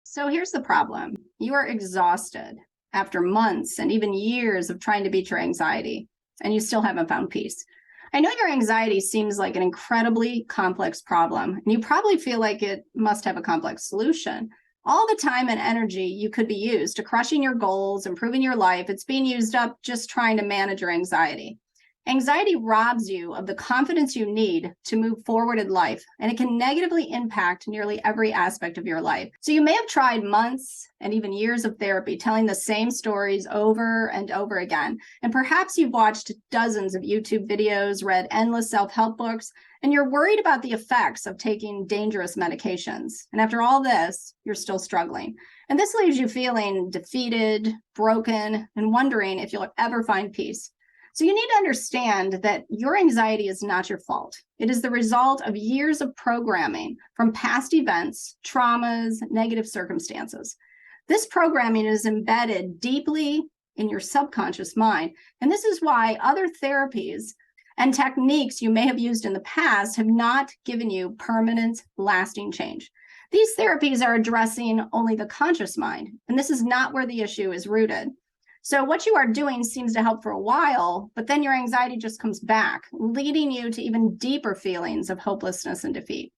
So here's the problem. You are exhausted after months and even years of trying to beat your anxiety, and you still haven't found peace. I know your anxiety seems like an incredibly complex problem, and you probably feel like it must have a complex solution. All the time and energy you could be used to crushing your goals, improving your life, it's being used up just trying to manage your anxiety. Anxiety robs you of the confidence you need to move forward in life, and it can negatively impact nearly every aspect of your life. So you may have tried months and even years of therapy telling the same stories over and over again. And perhaps you've watched dozens of YouTube videos, read endless self-help books, and you're worried about the effects of taking dangerous medications. And after all this, you're still struggling. And this leaves you feeling defeated, broken, and wondering if you'll ever find peace. So you need to understand that your anxiety is not your fault. It is the result of years of programming from past events, traumas, negative circumstances. This programming is embedded deeply in your subconscious mind. And this is why other therapies and techniques you may have used in the past have not given you permanent, lasting change. These therapies are addressing only the conscious mind, and this is not where the issue is rooted. So what you are doing seems to help for a while, but then your anxiety just comes back, leading you to even deeper feelings of hopelessness and defeat.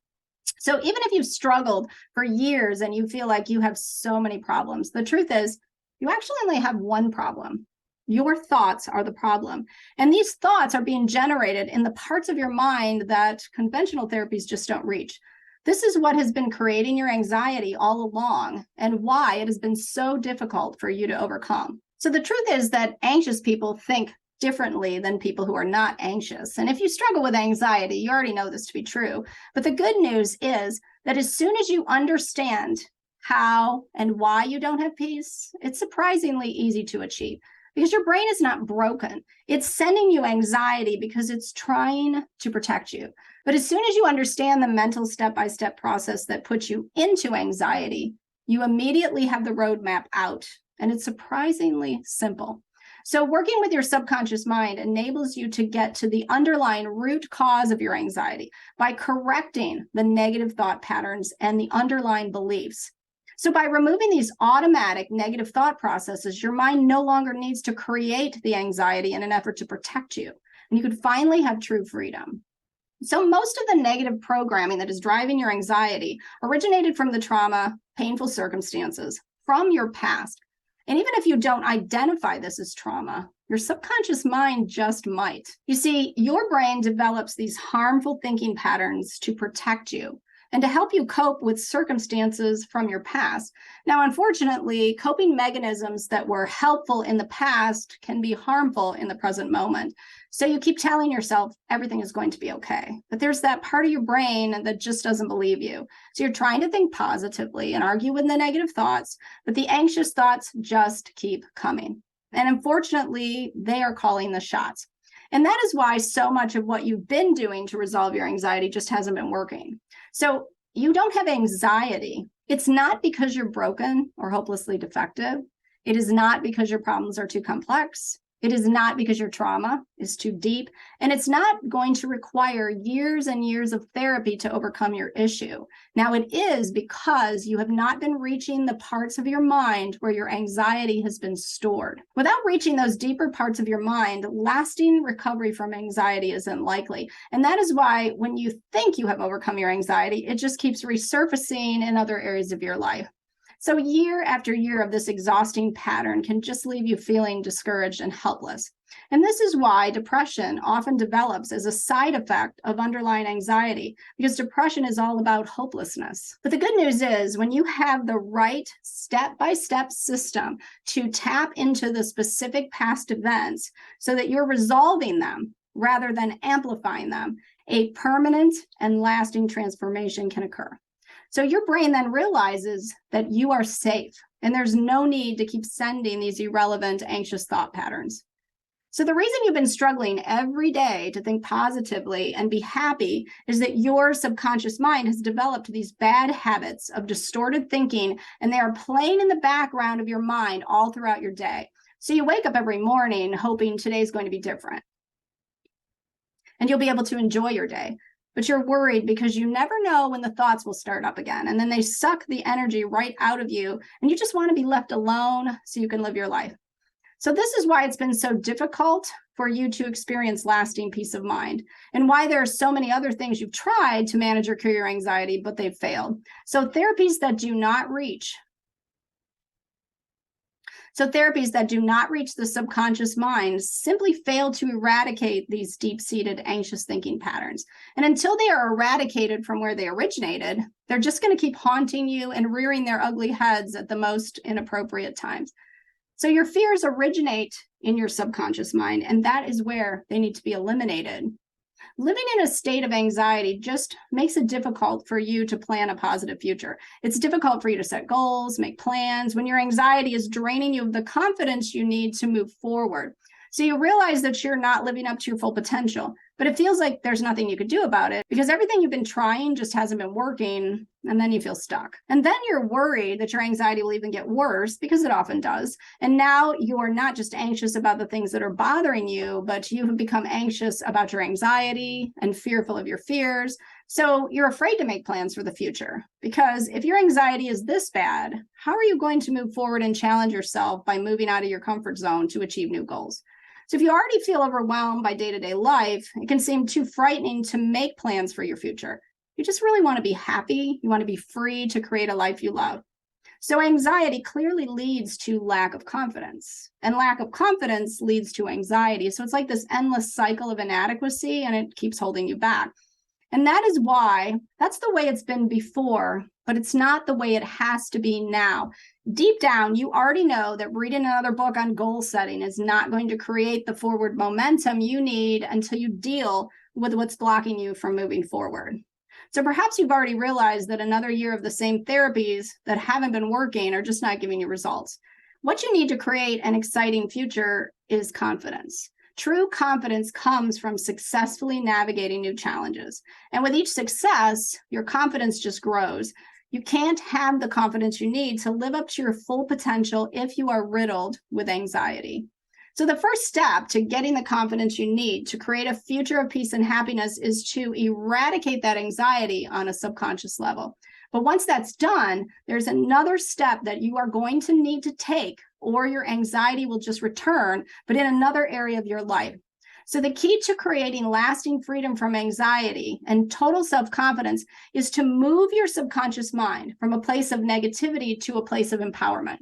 So even if you've struggled for years and you feel like you have so many problems, the truth is you actually only have one problem. Your thoughts are the problem. And these thoughts are being generated in the parts of your mind that conventional therapies just don't reach. This is what has been creating your anxiety all along and why it has been so difficult for you to overcome. So the truth is that anxious people think differently than people who are not anxious. And if you struggle with anxiety, you already know this to be true. But the good news is that as soon as you understand how and why you don't have peace, it's surprisingly easy to achieve because your brain is not broken. It's sending you anxiety because it's trying to protect you. But as soon as you understand the mental step-by-step process that puts you into anxiety, you immediately have the roadmap out. And it's surprisingly simple. So working with your subconscious mind enables you to get to the underlying root cause of your anxiety by correcting the negative thought patterns and the underlying beliefs. So by removing these automatic negative thought processes, your mind no longer needs to create the anxiety in an effort to protect you. And you could finally have true freedom. So most of the negative programming that is driving your anxiety originated from the trauma, painful circumstances from your past. And even if you don't identify this as trauma, your subconscious mind just might. You see, your brain develops these harmful thinking patterns to protect you and to help you cope with circumstances from your past. Now, unfortunately, coping mechanisms that were helpful in the past can be harmful in the present moment. So you keep telling yourself everything is going to be okay. But there's that part of your brain that just doesn't believe you. So you're trying to think positively and argue with the negative thoughts, but the anxious thoughts just keep coming. And unfortunately, they are calling the shots. And that is why so much of what you've been doing to resolve your anxiety just hasn't been working. So you don't have anxiety. It's not because you're broken or hopelessly defective. It is not because your problems are too complex. It is not because your trauma is too deep, and it's not going to require years and years of therapy to overcome your issue. Now, it is because you have not been reaching the parts of your mind where your anxiety has been stored. Without reaching those deeper parts of your mind, lasting recovery from anxiety is unlikely. And that is why when you think you have overcome your anxiety, it just keeps resurfacing in other areas of your life. So year after year of this exhausting pattern can just leave you feeling discouraged and helpless. And this is why depression often develops as a side effect of underlying anxiety, because depression is all about hopelessness. But the good news is when you have the right step-by-step system to tap into the specific past events so that you're resolving them rather than amplifying them, a permanent and lasting transformation can occur. So your brain then realizes that you are safe and there's no need to keep sending these irrelevant, anxious thought patterns. So the reason you've been struggling every day to think positively and be happy is that your subconscious mind has developed these bad habits of distorted thinking, and they are playing in the background of your mind all throughout your day. So you wake up every morning hoping today's going to be different and you'll be able to enjoy your day. but you're worried because you never know when the thoughts will start up again. And then they suck the energy right out of you, and you just want to be left alone so you can live your life. So this is why it's been so difficult for you to experience lasting peace of mind, and why there are so many other things you've tried to manage your career anxiety, but they've failed. So therapies that do not reach the subconscious mind simply fail to eradicate these deep-seated anxious thinking patterns. And until they are eradicated from where they originated, they're just going to keep haunting you and rearing their ugly heads at the most inappropriate times. So your fears originate in your subconscious mind, and that is where they need to be eliminated. Living in a state of anxiety just makes it difficult for you to plan a positive future. It's difficult for you to set goals, make plans, when your anxiety is draining you of the confidence you need to move forward. So you realize that you're not living up to your full potential, but it feels like there's nothing you could do about it because everything you've been trying just hasn't been working, and then you feel stuck. And then you're worried that your anxiety will even get worse, because it often does. And now you are not just anxious about the things that are bothering you, but you have become anxious about your anxiety and fearful of your fears. So you're afraid to make plans for the future, because if your anxiety is this bad, how are you going to move forward and challenge yourself by moving out of your comfort zone to achieve new goals? So if you already feel overwhelmed by day-to-day life, it can seem too frightening to make plans for your future. You just really want to be happy. You want to be free to create a life you love. So anxiety clearly leads to lack of confidence, and lack of confidence leads to anxiety. So it's like this endless cycle of inadequacy, and it keeps holding you back. And that is why that's the way it's been before, but it's not the way it has to be now. Deep down, you already know that reading another book on goal setting is not going to create the forward momentum you need until you deal with what's blocking you from moving forward. So perhaps you've already realized that another year of the same therapies that haven't been working are just not giving you results. What you need to create an exciting future is confidence. True confidence comes from successfully navigating new challenges. And with each success, your confidence just grows. You can't have the confidence you need to live up to your full potential if you are riddled with anxiety. So the first step to getting the confidence you need to create a future of peace and happiness is to eradicate that anxiety on a subconscious level. But once that's done, there's another step that you are going to need to take, or your anxiety will just return, but in another area of your life. So the key to creating lasting freedom from anxiety and total self-confidence is to move your subconscious mind from a place of negativity to a place of empowerment.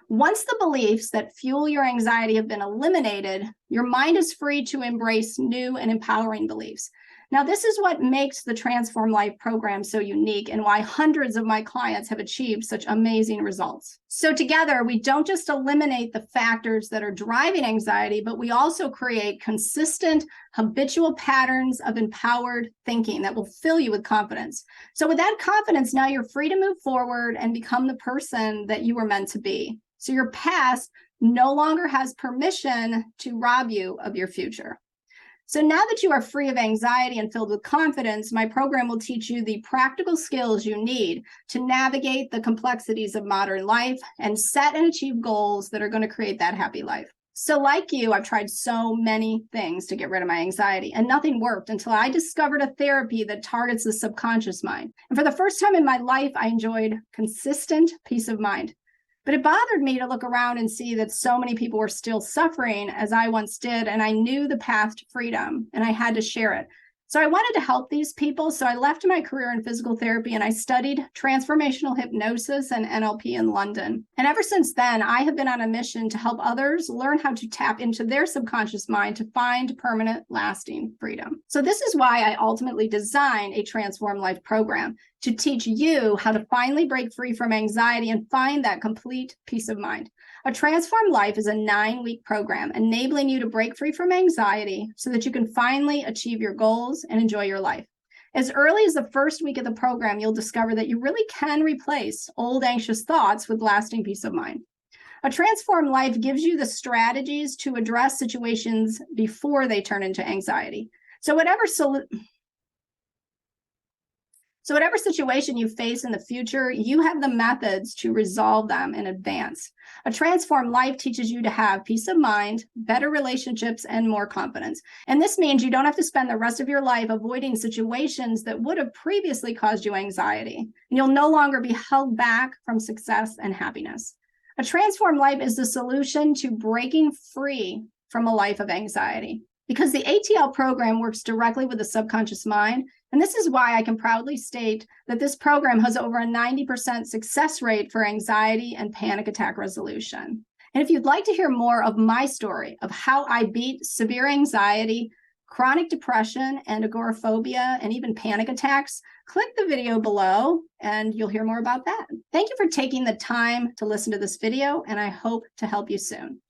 Once the beliefs that fuel your anxiety have been eliminated, your mind is free to embrace new and empowering beliefs. Now, this is what makes the Transform Life program so unique, and why hundreds of my clients have achieved such amazing results. So together, we don't just eliminate the factors that are driving anxiety, but we also create consistent, habitual patterns of empowered thinking that will fill you with confidence. So with that confidence, now you're free to move forward and become the person that you were meant to be. So your past no longer has permission to rob you of your future. So now that you are free of anxiety and filled with confidence, my program will teach you the practical skills you need to navigate the complexities of modern life and set and achieve goals that are going to create that happy life. So like you, I've tried so many things to get rid of my anxiety, and nothing worked until I discovered a therapy that targets the subconscious mind. And for the first time in my life, I enjoyed consistent peace of mind. But it bothered me to look around and see that so many people were still suffering as I once did, and I knew the path to freedom, and I had to share it. So I wanted to help these people, so I left my career in physical therapy and I studied transformational hypnosis and NLP in London. And ever since then, I have been on a mission to help others learn how to tap into their subconscious mind to find permanent, lasting freedom. So this is why I ultimately designed a Transform Life program, to teach you how to finally break free from anxiety and find that complete peace of mind. A Transform Life is a 9-week program enabling you to break free from anxiety so that you can finally achieve your goals and enjoy your life. As early as the first week of the program, you'll discover that you really can replace old anxious thoughts with lasting peace of mind. A Transform Life gives you the strategies to address situations before they turn into anxiety. So So whatever situation you face in the future, you have the methods to resolve them in advance. A transformed life teaches you to have peace of mind, better relationships, and more confidence. And this means you don't have to spend the rest of your life avoiding situations that would have previously caused you anxiety. And you'll no longer be held back from success and happiness. A transformed life is the solution to breaking free from a life of anxiety, because the ATL program works directly with the subconscious mind. And this is why I can proudly state that this program has over a 90% success rate for anxiety and panic attack resolution. And if you'd like to hear more of my story of how I beat severe anxiety, chronic depression, and agoraphobia, and even panic attacks, click the video below and you'll hear more about that. Thank you for taking the time to listen to this video, and I hope to help you soon.